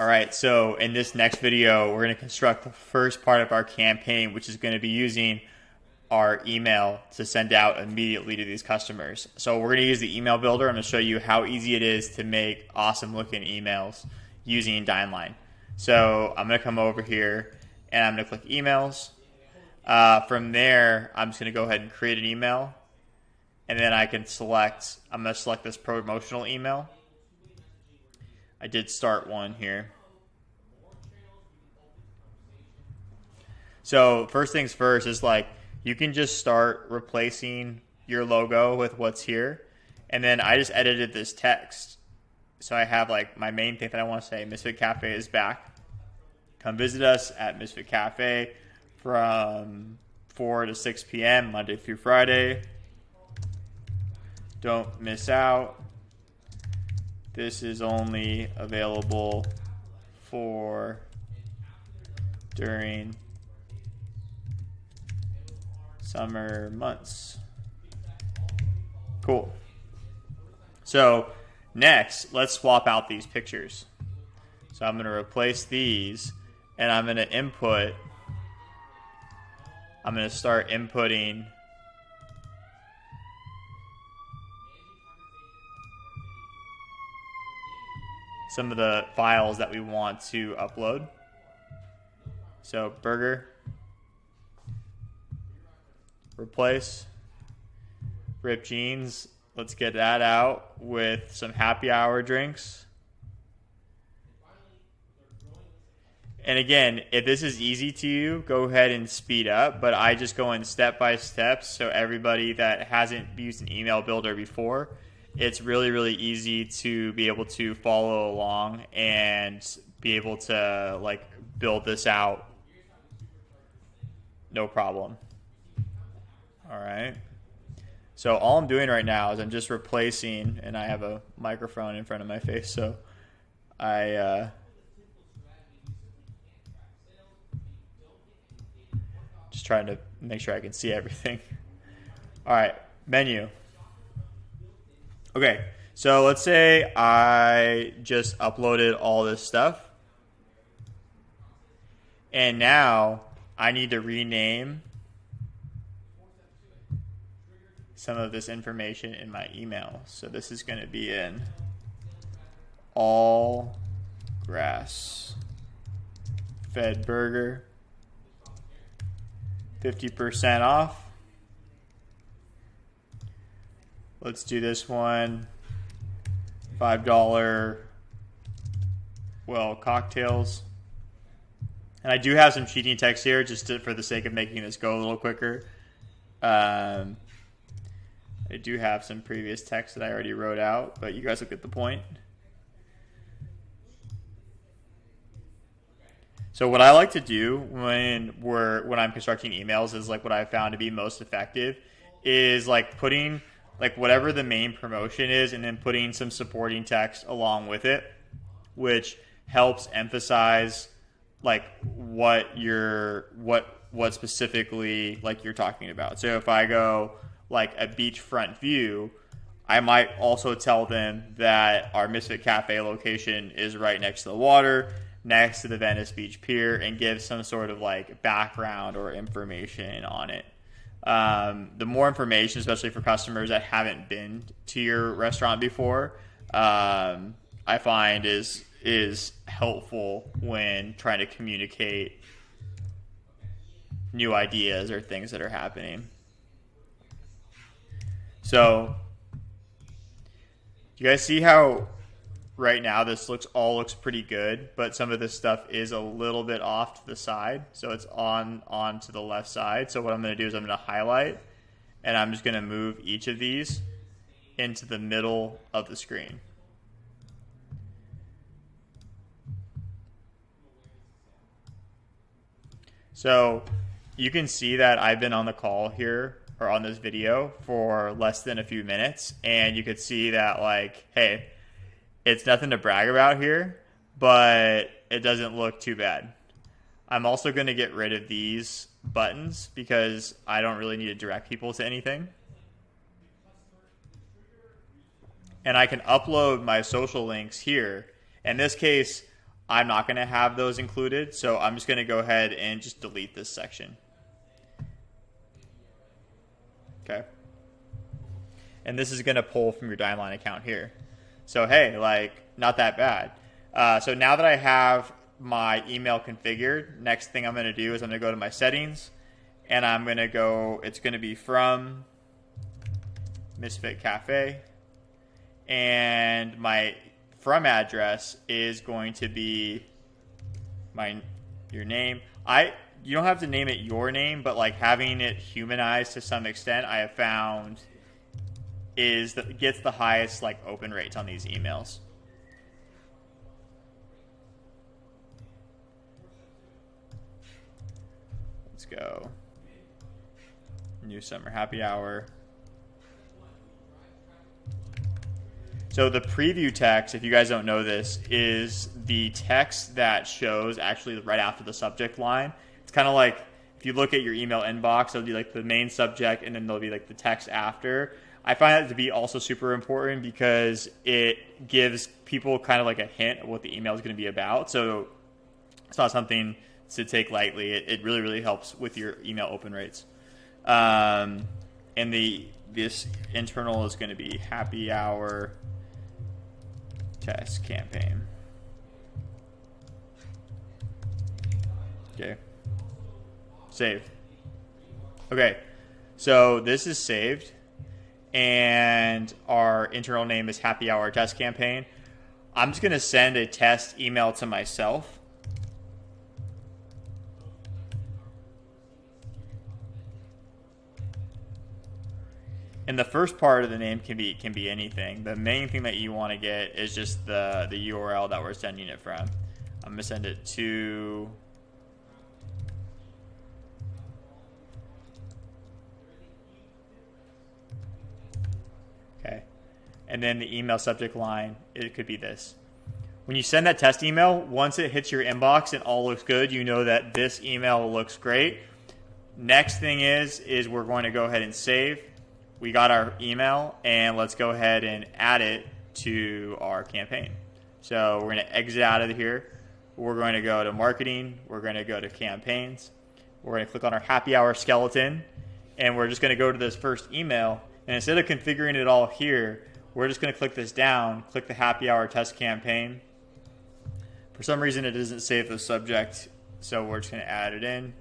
All right, so in this next video, we're going to construct the first part of our campaign, which is going to be using our email to send out immediately to these customers. So we're going to use the email builder. I'm going to show you how easy it is to make awesome looking emails using Dyneline. So I'm going to come over here and I'm going to click emails. From there, I'm just going to go ahead and create an email. And then I'm going to select this promotional email. I did start one here. So first things first is you can just start replacing your logo with what's here. And then I just edited this text. So I have my main thing that I want to say, Misfit Cafe is back. Come visit us at Misfit Cafe from 4 to 6 p.m. Monday through Friday. Don't miss out. This is only available during summer months. Cool. So next, let's swap out these pictures. So I'm going to replace these and I'm going to start inputting some of the files that we want to upload. So burger, replace, ripped jeans. Let's get that out with some happy hour drinks. And again, if this is easy to you, go ahead and speed up, but I just go in step by step. So everybody that hasn't used an email builder before, it's really, really easy to be able to follow along and be able to build this out. No problem. All right. So all I'm doing right now is I'm just replacing, and I have a microphone in front of my face, so I just trying to make sure I can see everything. All right, menu. Okay, so let's say I just uploaded all this stuff. And now I need to rename some of this information in my email. So this is going to be in all grass fed burger, 50% off. Let's do this one. $5 cocktails. And I do have some cheating text here for the sake of making this go a little quicker. I do have some previous text that I already wrote out, but you guys will get the point. So what I like to do when I'm constructing emails is what I found to be most effective is putting whatever the main promotion is and then putting some supporting text along with it, which helps emphasize what specifically you're talking about. So if I go a beachfront view, I might also tell them that our Misfit Cafe location is right next to the water, next to the Venice Beach Pier, and give some sort of background or information on it. The more information, especially for customers that haven't been to your restaurant before, I find is helpful when trying to communicate new ideas or things that are happening. So, you guys see how right now this looks pretty good, but some of this stuff is a little bit off to the side, so it's on to the left side. So what I'm going to do is I'm going to highlight, and I'm just going to move each of these into the middle of the screen. So you can see that I've been on the call here or on this video for less than a few minutes, and you could see that hey, it's nothing to brag about here, but it doesn't look too bad. I'm also going to get rid of these buttons because I don't really need to direct people to anything. And I can upload my social links here. In this case, I'm not going to have those included. So I'm just going to go ahead and just delete this section. Okay. And this is going to pull from your Dimeline account here. So, hey, like, not that bad. So now that I have my email configured, next thing I'm going to do is I'm going to go to my settings, and I'm going to go, it's going to be from Misfit Cafe, and my from address is going to be your name. You don't have to name it your name, but like having it humanized to some extent, I have found gets the highest like open rates on these emails. Let's go. New summer happy hour. So the preview text, if you guys don't know this, is the text that shows actually right after the subject line. It's kind of like if you look at your email inbox, it'll be like the main subject and then there'll be like the text after. I find that to be also super important because it gives people kind of like a hint of what the email is going to be about. So it's not something to take lightly. It really, really helps with your email open rates. And this internal is going to be happy hour test campaign. Okay. Save. Okay. So this is saved, and our internal name is happy hour test campaign. I'm just going to send a test email to myself. And the first part of the name can be anything. The main thing that you want to get is just the URL that we're sending it from. I'm going to send it to okay. And then the email subject line, it could be this. When you send that test email, once it hits your inbox and all looks good, you know that this email looks great. Next thing is we're going to go ahead and save. We got our email, and let's go ahead and add it to our campaign. So we're going to exit out of here. We're going to go to marketing. We're going to go to campaigns. We're going to click on our happy hour skeleton, and we're just going to go to this first email. And instead of configuring it all here, we're just going to click this down, click the happy hour test campaign. For some reason, it doesn't save the subject, so we're just going to add it in.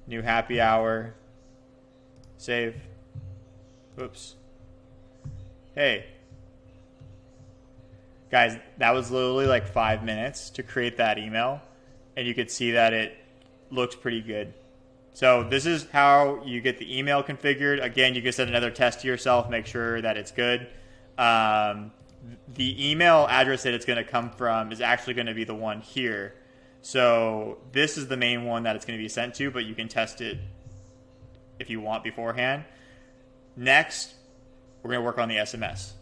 New happy hour. Save. Oops. Hey. Guys, that was literally like 5 minutes to create that email, and you could see that it looks pretty good. So this is how you get the email configured. Again, you can send another test to yourself, make sure that it's good. The email address that it's going to come from is actually going to be the one here. So this is the main one that it's going to be sent to, but you can test it if you want beforehand. Next, we're going to work on the SMS.